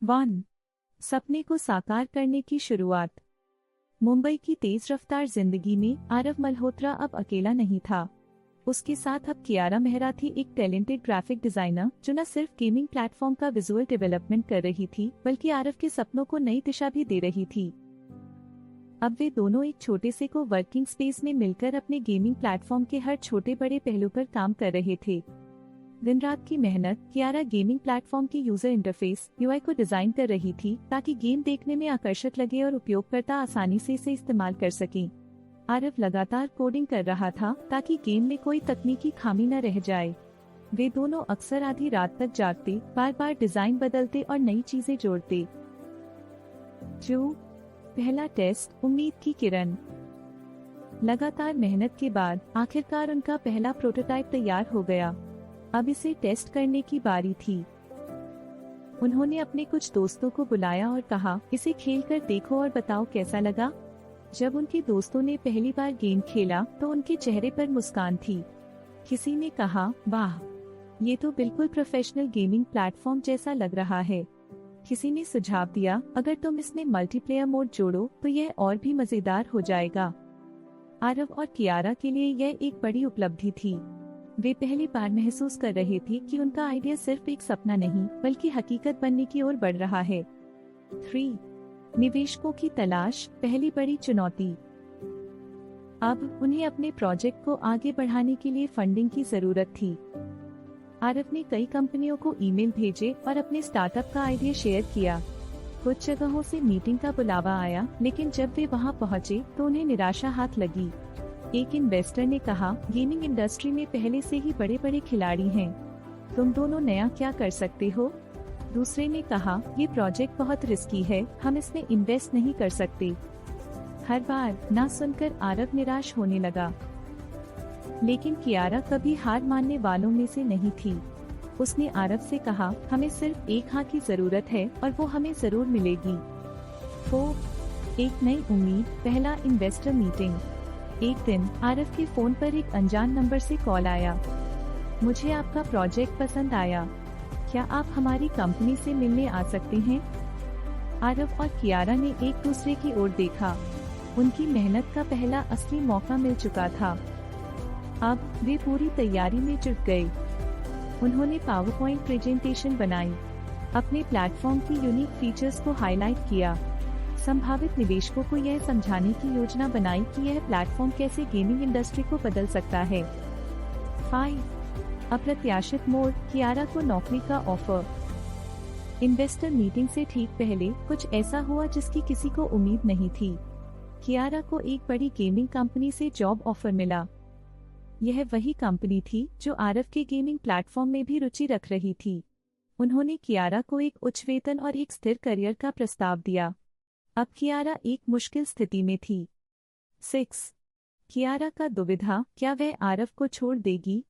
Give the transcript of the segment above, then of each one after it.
1. सपने को साकार करने की शुरुआत। मुंबई की तेज रफ्तार जिंदगी में आरव मल्होत्रा अब अकेला नहीं था। उसके साथ अब कियारा मेहरा थी, एक टैलेंटेड ग्राफिक डिजाइनर जो न सिर्फ गेमिंग प्लेटफॉर्म का विजुअल डेवलपमेंट कर रही थी बल्कि आरव के सपनों को नई दिशा भी दे रही थी। अब वे दोनों एक छोटे से को वर्किंग स्पेस में मिलकर अपने गेमिंग प्लेटफॉर्म के हर छोटे बड़े पहलू पर काम कर रहे थे। दिन रात की मेहनत। कियारा गेमिंग प्लेटफॉर्म की यूजर इंटरफेस यूआई को डिजाइन कर रही थी ताकि गेम देखने में आकर्षक लगे और उपयोगकर्ता आसानी से इसे इस्तेमाल कर सके। आरव लगातार कोडिंग कर रहा था ताकि गेम में कोई तकनीकी खामी न रह जाए। वे दोनों अक्सर आधी रात तक जागते, बार बार डिजाइन बदलते और नई चीजें जोड़ते। जो पहला टेस्ट, उम्मीद की किरण। लगातार मेहनत के बाद आखिरकार उनका पहला प्रोटोटाइप तैयार हो गया। अब इसे टेस्ट करने की बारी थी। उन्होंने अपने कुछ दोस्तों को बुलाया और कहा, इसे खेलकर देखो और बताओ कैसा लगा। जब उनके दोस्तों ने पहली बार गेम खेला तो उनके चेहरे पर मुस्कान थी। किसी ने कहा, वाह, ये तो बिल्कुल प्रोफेशनल गेमिंग प्लेटफॉर्म जैसा लग रहा है। किसी ने सुझाव दिया, अगर तुम इसमें मल्टीप्लेयर मोड जोड़ो तो यह और भी मजेदार हो जाएगा। आरव और कियारा के लिए यह एक बड़ी उपलब्धि थी। वे पहली बार महसूस कर रहे थे कि उनका आइडिया सिर्फ एक सपना नहीं बल्कि हकीकत बनने की ओर बढ़ रहा है। 3. निवेशकों की तलाश, पहली बड़ी चुनौती। अब उन्हें अपने प्रोजेक्ट को आगे बढ़ाने के लिए फंडिंग की जरूरत थी। आरव ने कई कंपनियों को ईमेल भेजे और अपने स्टार्टअप का आइडिया शेयर किया। कुछ जगहों से मीटिंग का बुलावा आया, लेकिन जब वे वहां पहुंचे तो उन्हें निराशा हाथ लगी। एक इन्वेस्टर ने कहा, गेमिंग इंडस्ट्री में पहले से ही बड़े बड़े खिलाड़ी हैं, तुम दोनों नया क्या कर सकते हो। दूसरे ने कहा, ये प्रोजेक्ट बहुत रिस्की है, हम इसमें इन्वेस्ट नहीं कर सकते। हर बार ना सुनकर आरव निराश होने लगा। लेकिन कियारा कभी हार मानने वालों में से नहीं थी। उसने आरव से कहा, हमें सिर्फ एक हाँ की जरूरत है और वो हमें जरूर मिलेगी। तो एक नई उम्मीद, पहला इन्वेस्टर मीटिंग। एक दिन आरव के फोन पर एक अनजान नंबर से कॉल आया। मुझे आपका प्रोजेक्ट पसंद आया, क्या आप हमारी कंपनी से मिलने आ सकते हैं। आरव और कियारा ने एक दूसरे की ओर देखा। उनकी मेहनत का पहला असली मौका मिल चुका था। अब वे पूरी तैयारी में जुट गए। उन्होंने पावरपॉइंट प्रेजेंटेशन बनाई, अपने प्लेटफॉर्म की यूनिक फीचर्स को हाईलाइट किया, संभावित निवेशकों को यह समझाने की योजना बनाई कि यह प्लेटफॉर्म कैसे गेमिंग इंडस्ट्री को बदल सकता है। 5. अप्रत्याशित मोड़, कियारा को नौकरी का ऑफर। इन्वेस्टर मीटिंग से ठीक पहले कुछ ऐसा हुआ जिसकी किसी को उम्मीद नहीं थी। कियारा को एक बड़ी गेमिंग कंपनी से जॉब ऑफर मिला। यह वही कंपनी थी जो आरव के गेमिंग प्लेटफॉर्म में भी रुचि रख रही थी। उन्होंने कियारा को एक उच्च वेतन और एक स्थिर करियर का प्रस्ताव दिया। अब कियारा एक मुश्किल स्थिति में थी। 6. कियारा का दुविधा, क्या वह आरव को छोड़ देगी।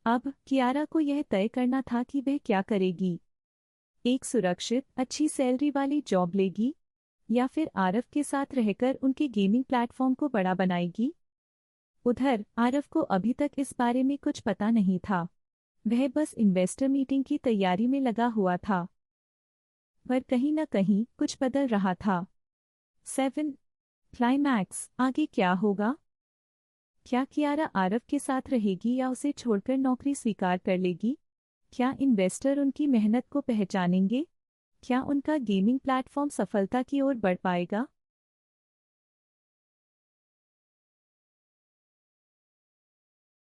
अब कियारा को यह तय करना था कि वह क्या करेगी। एक सुरक्षित, अच्छी सैलरी वाली जॉब लेगी या फिर आरव के साथ रहकर उनके गेमिंग प्लेटफॉर्म को बड़ा बनाएगी। उधर आरव को अभी तक इस बारे में कुछ पता नहीं था। वह बस इन्वेस्टर मीटिंग की तैयारी में लगा हुआ था, पर कहीं न कहीं कुछ बदल रहा था। 7. क्लाइमैक्स, आगे क्या होगा। क्या कियारा आरव के साथ रहेगी या उसे छोड़कर नौकरी स्वीकार कर लेगी। क्या इन्वेस्टर उनकी मेहनत को पहचानेंगे। क्या उनका गेमिंग प्लेटफॉर्म सफलता की ओर बढ़ पाएगा।